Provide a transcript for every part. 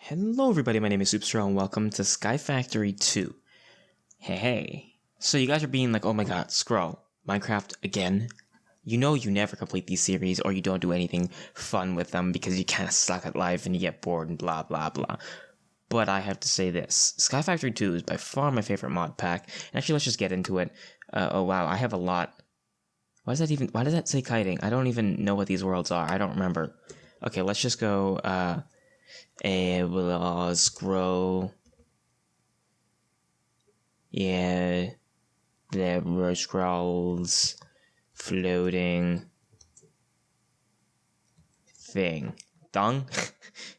Hello everybody, my name is Superscrull and welcome to Sky Factory 2. Hey. So you guys are being like, oh my god, Skrull, Minecraft again? You know you never complete these series or you don't do anything fun with them because you kinda suck at life and you get bored and blah blah blah. But I have to say this, Sky Factory 2 is by far my favorite mod pack. And actually, let's just get into it. Oh wow, I have a lot. Why does that say kiting? I don't even know what these worlds are, I don't remember. Okay, let's just go, scroll. Yeah, there were scrolls, floating, thing,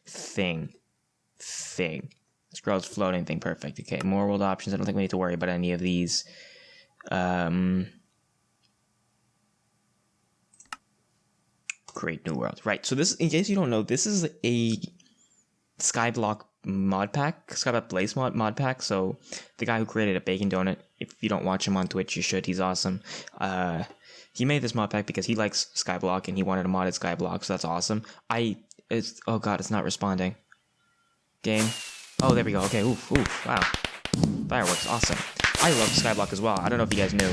thing. Scrolls, floating thing, perfect. Okay, more world options. I don't think we need to worry about any of these. Great new world. Right, so this, in case you don't know, this is a Skyblock mod pack, Skyblock Blaze mod pack. So the guy who created a bacon donut, if you don't watch him on Twitch, you should. He's awesome. He made this mod pack because he likes Skyblock and he wanted a modded Skyblock, so that's awesome. Oh god, it's not responding. Game. Oh, there we go. Okay, ooh, wow. Fireworks, awesome. I love Skyblock as well. I don't know if you guys knew,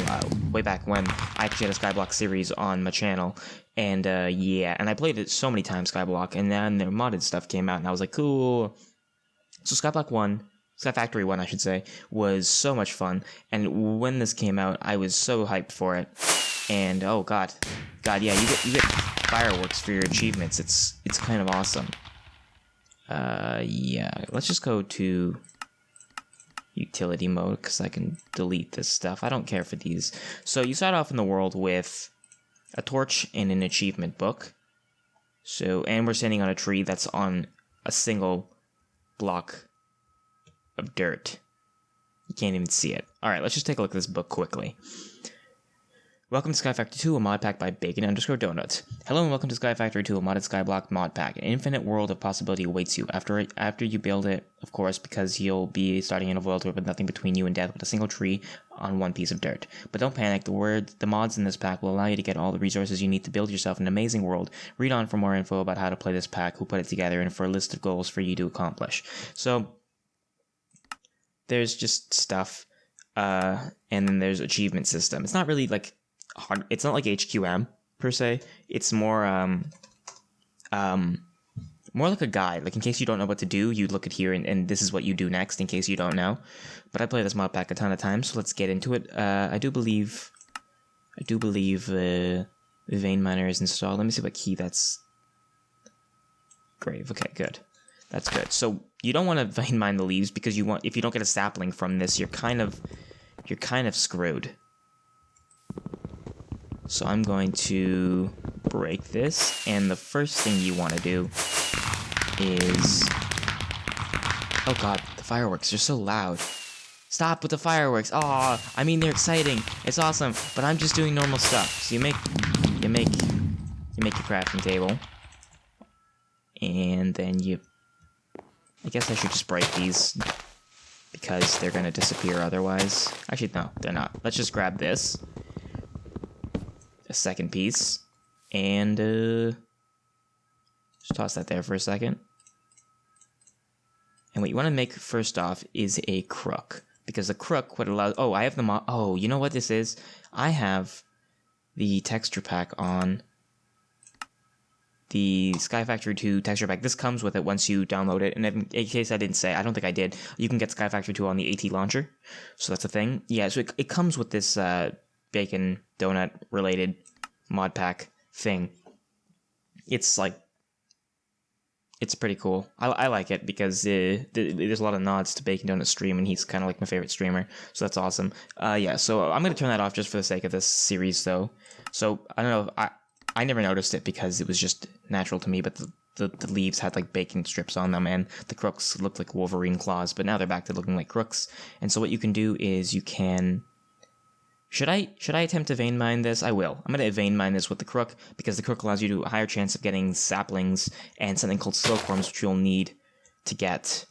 way back when I actually had a Skyblock series on my channel. And, yeah, and I played it so many times, Skyblock, and then their modded stuff came out, and I was like, cool. So Skyblock 1, Sky Factory 1, I should say, was so much fun, and when this came out, I was so hyped for it. And, oh god, yeah, you get fireworks for your achievements. It's kind of awesome. Yeah, let's just go to utility mode, because I can delete this stuff. I don't care for these. So you start off in the world with a torch and an achievement book. So, and we're standing on a tree that's on a single block of dirt. You can't even see it. Alright, let's just take a look at this book quickly. Welcome to Sky Factory 2, a mod pack by Bacon_Donuts. Hello and welcome to Sky Factory 2, a modded Skyblock mod pack. An infinite world of possibility awaits you after you build it, of course, because you'll be starting in a world with nothing between you and death with a single tree on one piece of dirt. But don't panic, the mods in this pack will allow you to get all the resources you need to build yourself an amazing world. Read on for more info about how to play this pack, who put it together, and for a list of goals for you to accomplish. So, there's just stuff, and then there's achievement system. It's not really like hard. It's not like HQM per se. It's more more like a guide. Like in case you don't know what to do, you look at here and this is what you do next in case you don't know. But I play this mod pack a ton of times, so let's get into it. I do believe vein miner is installed. Let me see what key that's. Grave. Okay, good. That's good. So you don't want to vein mine the leaves because if you don't get a sapling from this, you're kind of screwed. So I'm going to break this, and the first thing you want to do is... Oh god, the fireworks are so loud. Stop with the fireworks. Aw, I mean they're exciting. It's awesome, but I'm just doing normal stuff. So you make your crafting table, and then I guess I should just break these because they're gonna disappear otherwise. Actually, no, they're not. Let's just grab this. A second piece, and just toss that there for a second. And what you want to make first off is a crook, because the crook would allow. Oh, I have the oh, you know what this is? I have the texture pack on the Sky Factory 2 texture pack. This comes with it once you download it, and in case I didn't say, I don't think I did, you can get Sky Factory 2 on the AT launcher, so that's a thing. Yeah, so it comes with this bacon donut related mod pack thing. It's like, it's pretty cool. I like it because there's a lot of nods to Bacon Donut stream, and he's kind of like my favorite streamer, so that's awesome. Yeah, so I'm gonna turn that off just for the sake of this series though. So I don't know, I never noticed it because it was just natural to me, but the leaves had like bacon strips on them, and the crooks looked like Wolverine claws, but now they're back to looking like crooks. And so what you can do is you can... Should I attempt to vein mine this? I will. I'm going to vein mine this with the crook, because the crook allows you to a higher chance of getting saplings and something called silkworms, which you'll need to get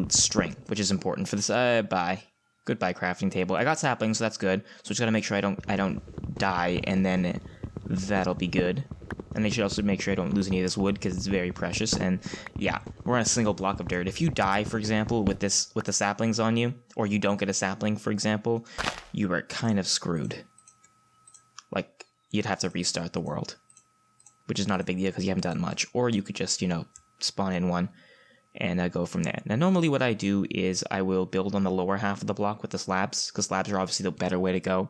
string, which is important for this. Goodbye crafting table. I got saplings, so that's good. So just gotta make sure I don't die, and then that'll be good. And I should also make sure I don't lose any of this wood because it's very precious. And yeah, we're on a single block of dirt. If you die, for example, with the saplings on you, or you don't get a sapling, for example, you are kind of screwed. Like, you'd have to restart the world, which is not a big deal because you haven't done much. Or you could just, you know, spawn in one and go from there. Now, normally what I do is I will build on the lower half of the block with the slabs, because slabs are obviously the better way to go.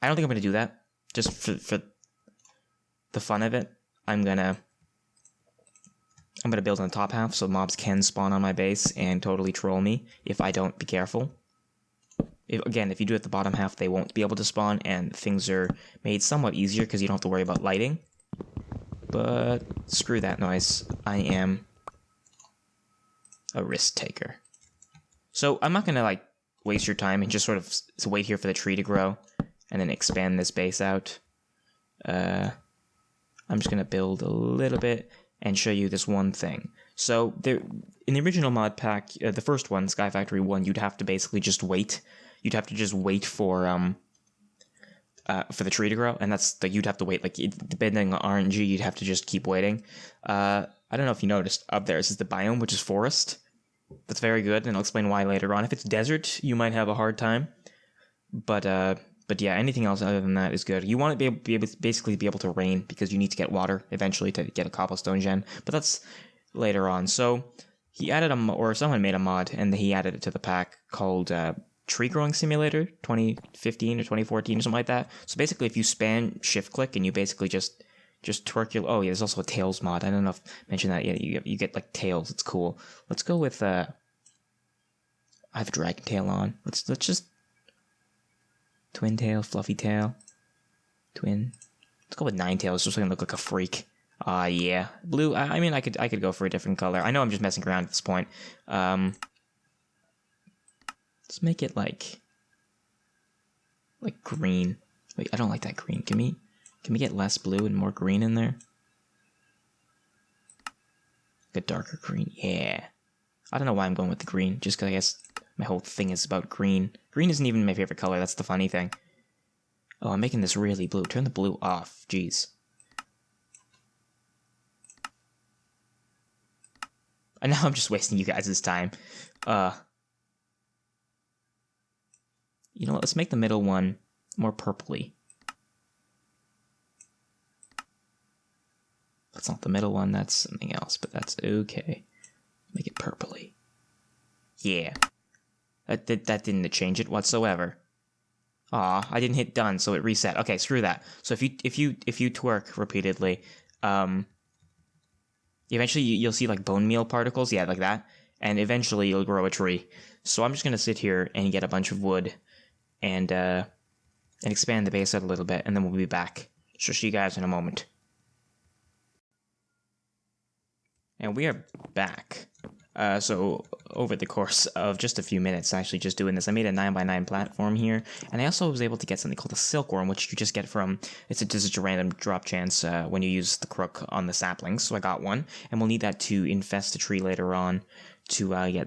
I don't think I'm going to do that, just for the fun of it. I'm gonna build on the top half so mobs can spawn on my base and totally troll me if I don't be careful. Again, if you do it at the bottom half, they won't be able to spawn, and things are made somewhat easier because you don't have to worry about lighting. But screw that noise. I am a risk taker. So I'm not gonna like waste your time and just sort of wait here for the tree to grow and then expand this base out. I'm just going to build a little bit and show you this one thing. So there, in the original mod pack, the first one, Sky Factory 1, you'd have to basically just wait. You'd have to just wait for the tree to grow, and that's you'd have to wait. Like, depending on RNG, you'd have to just keep waiting. I don't know if you noticed, up there, this is the biome, which is forest. That's very good, and I'll explain why later on. If it's desert, you might have a hard time. But yeah, anything else other than that is good. You want to basically be able to rain because you need to get water eventually to get a cobblestone gen. But that's later on. So he added someone made a mod and he added it to the pack called Tree Growing Simulator 2015 or 2014 or something like that. So basically, if you spam shift click and you basically just twerk your... Oh yeah, there's also a tails mod. I don't know if I mentioned that yet. You get like tails. It's cool. Let's go with I have dragon tail on. Let's just twin tail, fluffy tail, twin. Let's go with 9 tails, just so I can look like a freak. Yeah, blue. I mean, I could go for a different color. I know I'm just messing around at this point. Let's make it like green. Wait, I don't like that green. Can we get less blue and more green in there? A darker green. Yeah. I don't know why I'm going with the green. Just because I guess my whole thing is about green. Green isn't even my favorite color. That's the funny thing. Oh, I'm making this really blue. Turn the blue off. Jeez. And now I'm just wasting you guys' time. You know what? Let's make the middle one more purpley. That's not the middle one. That's something else, but that's okay. Make it purpley. Yeah. That didn't change it whatsoever. Aw, I didn't hit done, so it reset. Okay, screw that. So if you twerk repeatedly, eventually you'll see like bone meal particles, yeah, like that, and eventually you'll grow a tree. So I'm just gonna sit here and get a bunch of wood, and expand the base out a little bit, and then we'll be back. So see you guys in a moment. And we are back. So over the course of just a few minutes, actually just doing this, I made a 9x9 platform here, and I also was able to get something called a silkworm, which you just get from, it's just a random drop chance when you use the crook on the saplings. So I got one, and we'll need that to infest a tree later on to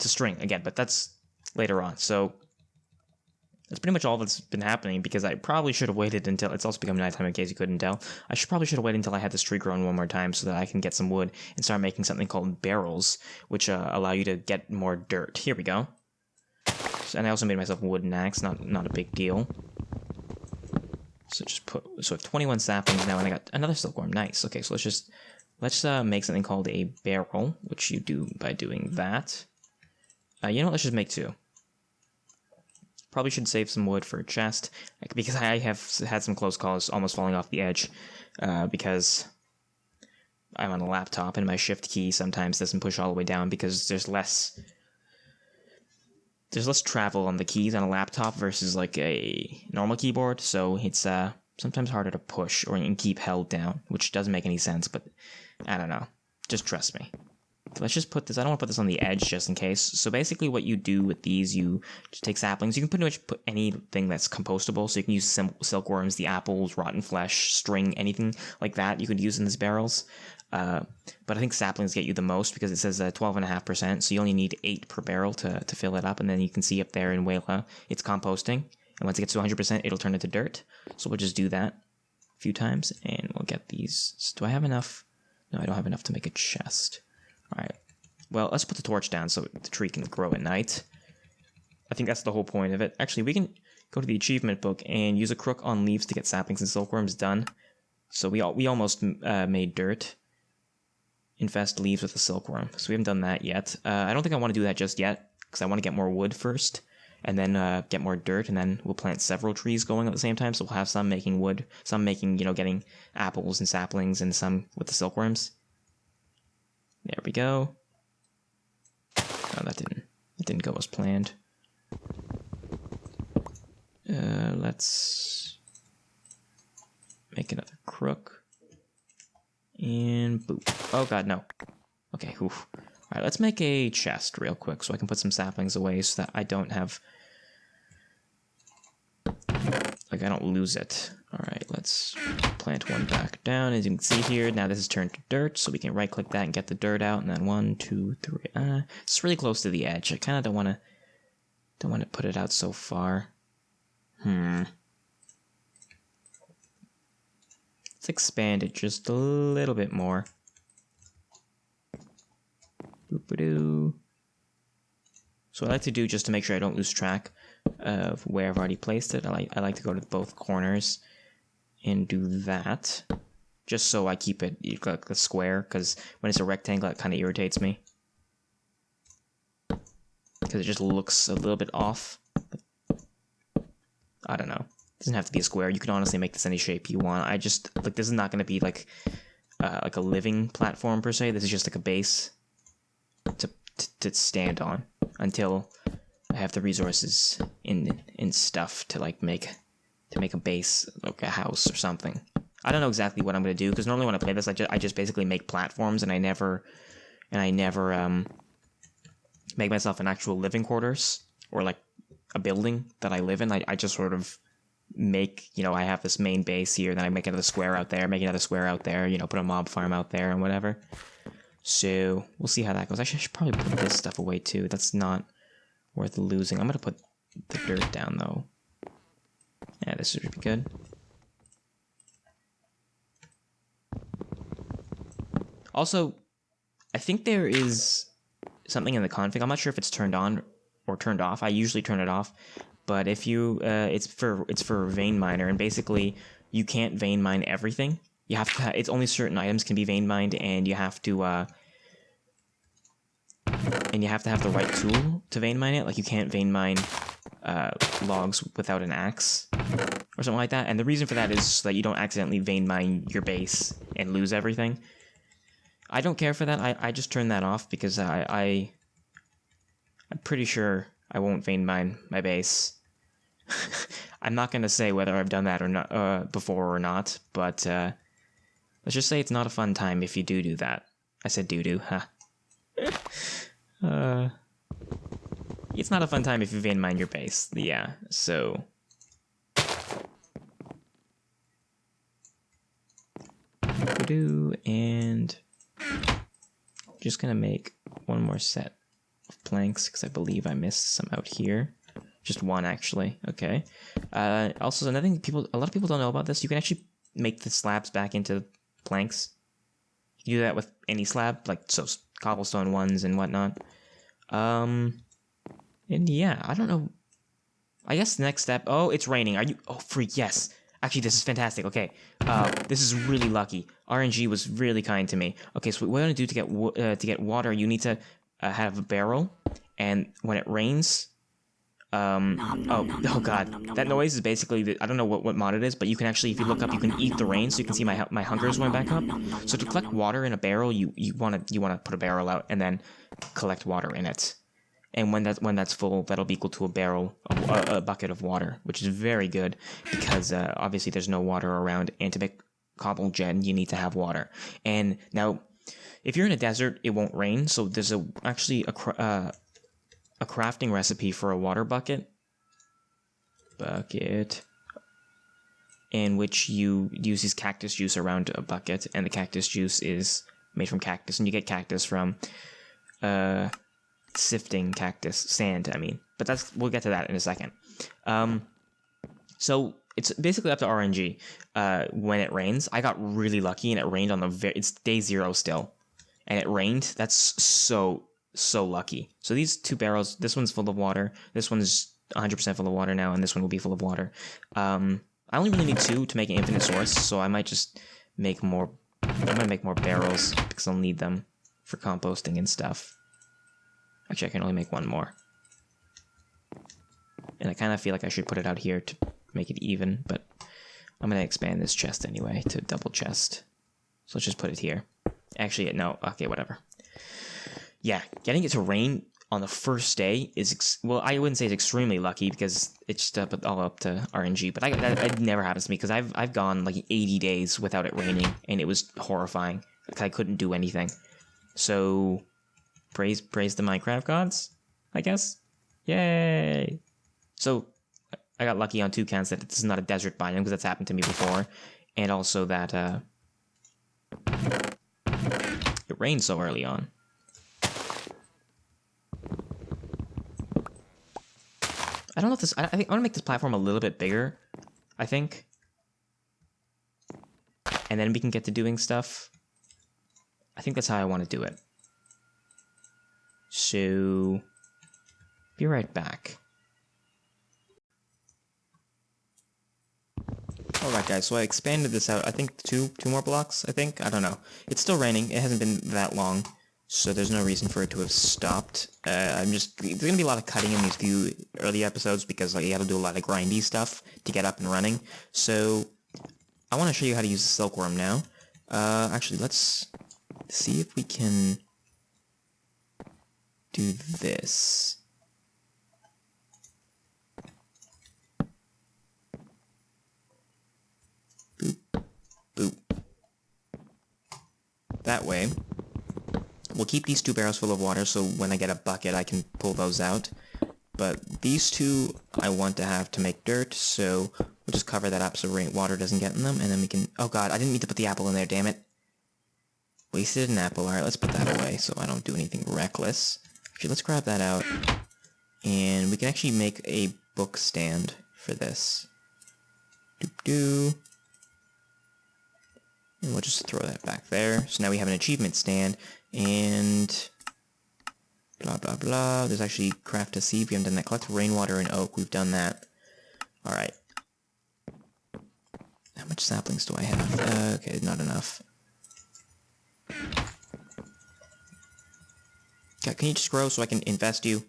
string again, but that's later on. So that's pretty much all that's been happening, because I probably should have waited until... It's also becoming nighttime in case you couldn't tell. Probably should have waited until I had this tree grown one more time so that I can get some wood and start making something called barrels, which allow you to get more dirt. Here we go. And I also made myself a wooden axe, not a big deal. So I have 21 saplings now, and I got another silkworm. Nice. Okay, so let's make something called a barrel, which you do by doing that. You know what? Let's just make 2. Probably should save some wood for a chest, because I have had some close calls almost falling off the edge, because I'm on a laptop and my shift key sometimes doesn't push all the way down because there's less travel on the keys on a laptop versus like a normal keyboard, so it's sometimes harder to push or keep held down, which doesn't make any sense, but I don't know. Just trust me. Let's just put this, I don't want to put this on the edge just in case. So basically what you do with these, you just take saplings. You can pretty much put anything that's compostable. So you can use silkworms, the apples, rotten flesh, string, anything like that you could use in these barrels. But I think saplings get you the most because it says 12.5%. So you only need 8 per barrel to fill it up. And then you can see up there in Wayla, it's composting. And once it gets to 100%, it'll turn into dirt. So we'll just do that. a few times, and we'll get these. Do I have enough? No, I don't have enough to make a chest. All right. Well, let's put the torch down so the tree can grow at night. I think that's the whole point of it. Actually, we can go to the achievement book and use a crook on leaves to get saplings and silkworms done. So we almost made dirt. Infest leaves with a silkworm. So we haven't done that yet. I don't think I want to do that just yet, because I want to get more wood first, and then get more dirt, and then we'll plant several trees going at the same time. So we'll have some making wood, some making, getting apples and saplings, and some with the silkworms. There we go. Oh, that didn't go as planned. Let's make another crook. And boop. Oh god, no. Okay, oof. Alright, let's make a chest real quick so I can put some saplings away so that I don't have... like, I don't lose it. Alright, let's plant one back down. As you can see here, now this is turned to dirt, so we can right-click that and get the dirt out, and then 1, 2, 3... it's really close to the edge. I kind of don't want to put it out so far. Let's expand it just a little bit more. Boop-a-doo. So what I like to do, just to make sure I don't lose track of where I've already placed it, I like to go to both corners and do that, just so I keep it like a square, because when it's a rectangle it kind of irritates me, because it just looks a little bit off. I don't know. It doesn't have to be a square. You can honestly make this any shape you want. I just, like, this is not going to be like a living platform per se. This is just like a base to stand on until I have the resources in stuff to like make a base, like a house or something. I don't know exactly what I'm going to do, because normally when I play this, I just basically make platforms, and I never make myself an actual living quarters or like a building that I live in. I just sort of make, I have this main base here, then I make another square out there, make another square out there, put a mob farm out there and whatever. So we'll see how that goes. Actually, I should probably put this stuff away too. That's not worth losing. I'm going to put the dirt down though. Yeah, this should be good. Also, I think there is something in the config. I'm not sure if it's turned on or turned off. I usually turn it off, but if you, it's for vein miner, and basically you can't vein mine everything. You have to. It's only certain items can be vein mined, and you have to have the right tool to vein mine it. Like, you can't vein mine logs without an axe or something like that. And the reason for that is so that you don't accidentally vein mine your base and lose everything. I don't care for that. I just turn that off because I'm pretty sure I won't vein mine my base. I'm not going to say whether I've done that or not before or not, but let's just say it's not a fun time if you do that. I said do, huh? It's not a fun time if you vein mine your base. Yeah, so and just gonna make one more set of planks because I believe I missed some out here. Just one, actually. Okay. Also, another thing a lot of people don't know about this. You can actually make the slabs back into planks. You can do that with any slab, like cobblestone ones and whatnot. And yeah, I don't know. I guess the next step. Oh, it's raining. Are you? Oh, freak! Yes. Actually, this is fantastic. Okay, this is really lucky. RNG was really kind to me. Okay, so what we're gonna do to get water, you need to have a barrel, and when it rains, oh god, that noise is basically I don't know what mod it is, but you can actually, if you look up, you can eat the rain, so you can see my hunger is going back up. So to collect water in a barrel, you wanna put a barrel out and then collect water in it. And when that's full, that'll be equal to a bucket of water, which is very good because obviously there's no water around, and to make cobble gen, you need to have water. And now, if you're in a desert, it won't rain, so there's actually a crafting recipe for a water bucket, in which you use this cactus juice around a bucket, and the cactus juice is made from cactus, and you get cactus from sifting cactus sand, I mean, but we'll get to that in a second. So it's basically up to RNG. When it rains, I got really lucky and it rained on it's day 0 still, and it rained. That's so lucky. So these 2 barrels, this one's full of water. This one's 100% full of water now, and this one will be full of water. I only really need 2 to make an infinite source, so I might just make more. I'm gonna make more barrels because I'll need them for composting and stuff. Actually, I can only make 1 more. And I kind of feel like I should put it out here to make it even, but I'm going to expand this chest anyway to double chest. So let's just put it here. Actually, no, okay, whatever. Yeah, getting it to rain on the first day is, well, I wouldn't say it's extremely lucky because it's just all up to RNG, but that never happens to me because I've gone like 80 days without it raining, and it was horrifying. Like, I couldn't do anything. So, praise the Minecraft gods, I guess? Yay! So, I got lucky on 2 counts that this is not a desert biome, because that's happened to me before. And also that, it rained so early on. I don't know if this... I think I want to make this platform a little bit bigger, I think. And then we can get to doing stuff. I think that's how I want to do it. So... be right back. Alright guys, so I expanded this out, I think two more blocks, I think? I don't know. It's still raining, it hasn't been that long, so there's no reason for it to have stopped. There's gonna be a lot of cutting in these few early episodes because like, you have to do a lot of grindy stuff to get up and running. So, I want to show you how to use the silkworm now. Actually, let's see if we can do this. Boop, boop. That way, we'll keep these 2 barrels full of water, so when I get a bucket, I can pull those out. But these 2, I want to have to make dirt, so we'll just cover that up so water doesn't get in them, and then we can... Oh god, I didn't mean to put the apple in there, damn it. Wasted an apple. Alright, let's put that away so I don't do anything reckless. Actually, let's grab that out. And we can actually make a book stand for this. Doop-doo. And we'll just throw that back there. So now we have an achievement stand, and blah blah blah. There's actually craft a seed. We haven't done that. Collect rainwater and oak. We've done that. Alright. How much saplings do I have? Okay, not enough. God, can you just grow so I can infest you?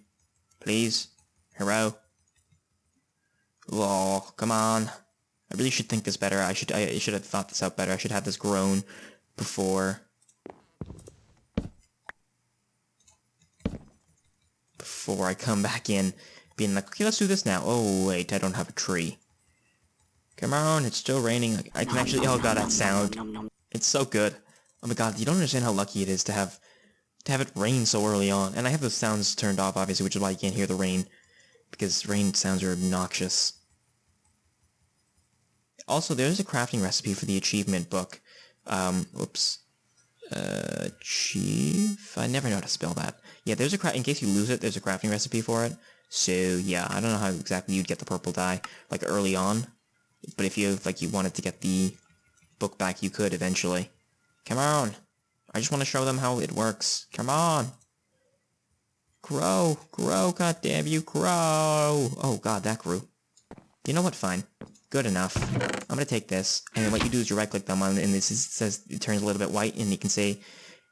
Please? Hello? Oh, come on. I really should think this better. I should have thought this out better. I should have this grown before I come back in, being like, okay, let's do this now. Oh wait, I don't have a tree. Come on, it's still raining. I can actually. Oh god, that sound. It's so good. Oh my god, you don't understand how lucky it is to have it rain so early on. And I have the sounds turned off, obviously, which is why you can't hear the rain, because rain sounds are obnoxious. Also, there's a crafting recipe for the achievement book. Oops. Achieve? I never know how to spell that. Yeah, there's in case you lose it, there's a crafting recipe for it. So, yeah, I don't know how exactly you'd get the purple dye, like, early on. But if you wanted to get the book back, you could eventually. Come on! I just want to show them how it works. Come on! Grow! Grow, goddamn you, grow! Oh god, that grew. You know what, fine. Good enough. I'm gonna take this, and then what you do is you right-click them on, and says it turns a little bit white, and you can say,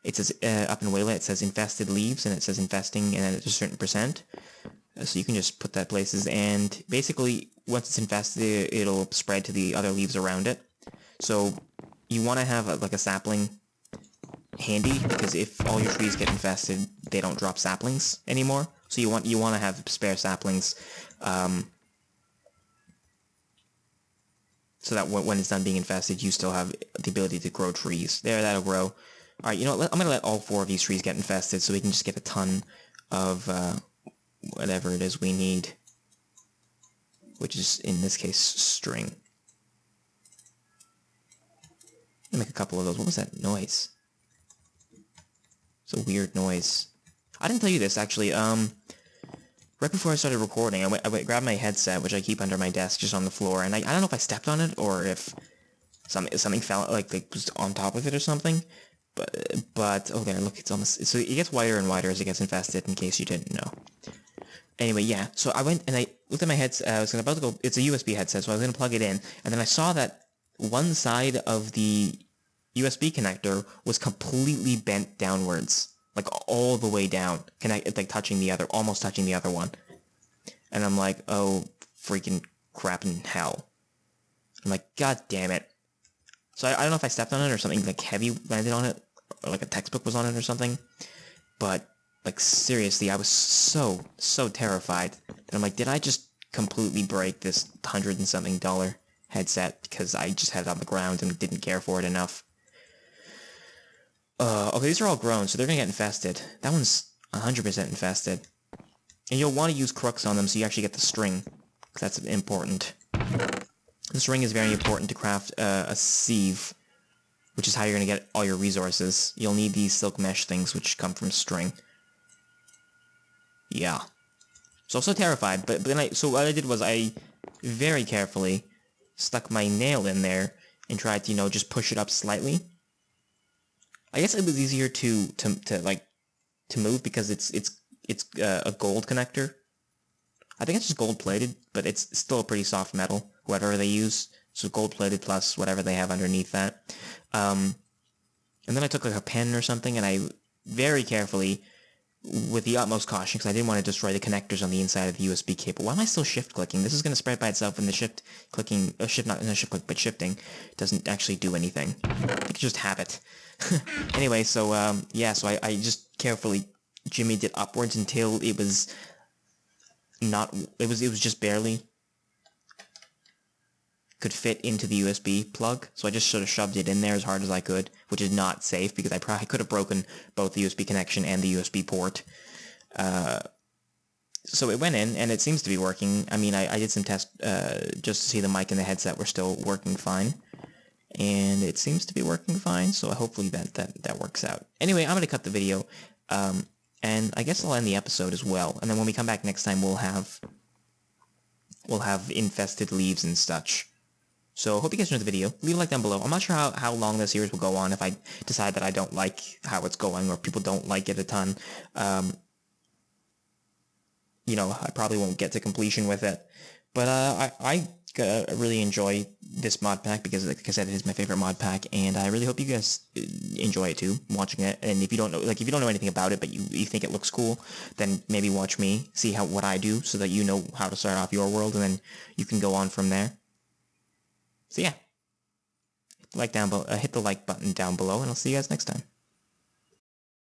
it says, up in Wayla, it says infested leaves, and it says infesting, and then it's a certain percent. So you can just put that places, and basically, once it's infested, it'll spread to the other leaves around it. So, you want to have, like, a sapling handy, because if all your trees get infested, they don't drop saplings anymore. So you want to have spare saplings, so that when it's done being infested, you still have the ability to grow trees. There, that'll grow. Alright, you know what, I'm gonna let all 4 of these trees get infested, so we can just get a ton of, whatever it is we need. Which is, in this case, string. I'll make a couple of those. What was that noise? It's a weird noise. I didn't tell you this, actually. right before I started recording, I went grabbed my headset, which I keep under my desk, just on the floor, and I don't know if I stepped on it or if something fell, like was on top of it or something. But oh, there, look, it's almost, so it gets whiter and whiter as it gets infested. In case you didn't know. Anyway, yeah. So I went and I looked at my headset. I was about to go. It's a USB headset, so I was gonna plug it in, and then I saw that one side of the USB connector was completely bent downwards, like all the way down, like almost touching the other one. And I'm like, oh, freaking crap in hell. I'm like, god damn it. So I don't know if I stepped on it or something like heavy landed on it, or like a textbook was on it or something. But like seriously, I was so terrified. And I'm like, did I just completely break this $100 and something headset because I just had it on the ground and didn't care for it enough? Okay, these are all grown, so they're gonna get infested. That one's 100% infested. And you'll want to use crooks on them so you actually get the string, because that's important. The string is very important to craft a sieve, which is how you're gonna get all your resources. You'll need these silk mesh things, which come from string. Yeah. So I'm so terrified, but then so what I did was I very carefully stuck my nail in there and tried to, you know, just push it up slightly. I guess it was easier to move because it's a gold connector. I think it's just gold plated, but it's still a pretty soft metal, whatever they use. So gold plated plus whatever they have underneath that. And then I took like a pen or something, and I very carefully, with the utmost caution, because I didn't want to destroy the connectors on the inside of the USB cable. Why am I still shift clicking? This is going to spread by itself, and the shift clicking, not shift click, but shifting doesn't actually do anything. It's just habit. Anyway, so yeah, so I just carefully jimmied it upwards until it was not, it was just barely could fit into the USB plug. So I just sort of shoved it in there as hard as I could, which is not safe because I probably could have broken both the USB connection and the USB port. So it went in, and it seems to be working. I mean, I did some tests just to see the mic and the headset were still working fine. And it seems to be working fine, so hopefully that works out. Anyway, I'm going to cut the video, and I guess I'll end the episode as well. And then when we come back next time, we'll have infested leaves and such. So hope you guys enjoyed the video. Leave a like down below. I'm not sure how long this series will go on if I decide that I don't like how it's going or people don't like it a ton. You know, I probably won't get to completion with it. But I really enjoy this mod pack because, like I said, it is my favorite mod pack, and I really hope you guys enjoy it too, watching it. And if you don't know, anything about it, but you think it looks cool, then maybe watch me, see what I do, so that you know how to start off your world, and then you can go on from there. So yeah, hit the like button down below, and I'll see you guys next time.